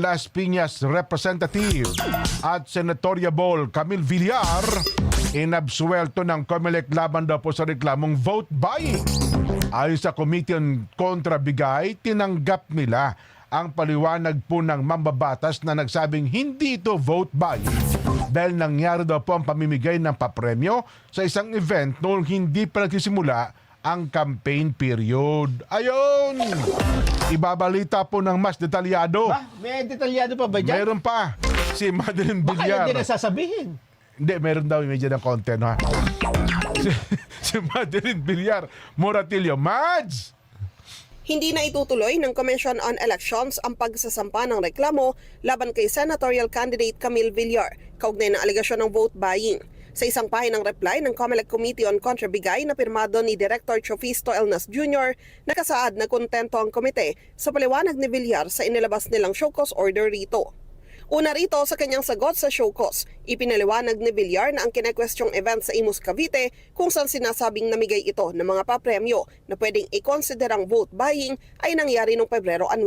Las Piñas Representative at Senatoriable Camille Villar inabsuelto ng COMELEC laban daw po sa reklamong vote buying. Ayon sa Committee on Kontrabigay, tinanggap nila ang paliwanag po ng mambabatas na nagsabing hindi ito vote buying dahil nangyari daw po ang pamimigay ng papremyo sa isang event noong hindi pa nagsisimula ang campaign period. Ayon! Ibabalita po ng mas detalyado. May detalyado pa ba dyan? Meron pa. Si Madeline Baka Villar. hindi na sasabihin. Hindi, meron daw medyo ng content, ha? si Madeline Villar, Moratillo. Mads! Hindi na itutuloy ng Commission on Elections ang pagsasampa ng reklamo laban kay senatorial candidate Camille Villar kaugnay ng aligasyon ng vote buying. Sa isang pahinang reply ng COMELEC Committee on Kontrabigay na pirmado ni Director Chofisto Elnas Jr., nakasaad na kontento ang komite sa paliwanag ni Villar sa inilabas nilang show cause order rito. Una rito sa kanyang sagot sa show cause, ipinaliwanag ni Villar na ang kinekwestyong event sa Imus Cavite kung saan sinasabing namigay ito ng mga papremyo na pwedeng i-considerang vote buying ay nangyari noong Pebrero 9.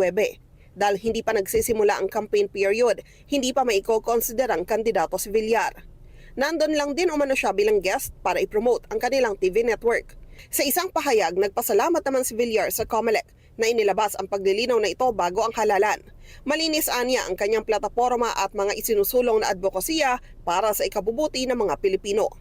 Dahil hindi pa nagsisimula ang campaign period, hindi pa maiko-considerang kandidato si Villar. Nandun lang din umano siya bilang guest para i-promote ang kanilang TV network. Sa isang pahayag, nagpasalamat naman si Villar sa COMELEC na inilabas ang paglilinaw na ito bago ang halalan. Malinis anya ang kanyang plataporma at mga isinusulong na advokasya para sa ikabubuti ng mga Pilipino.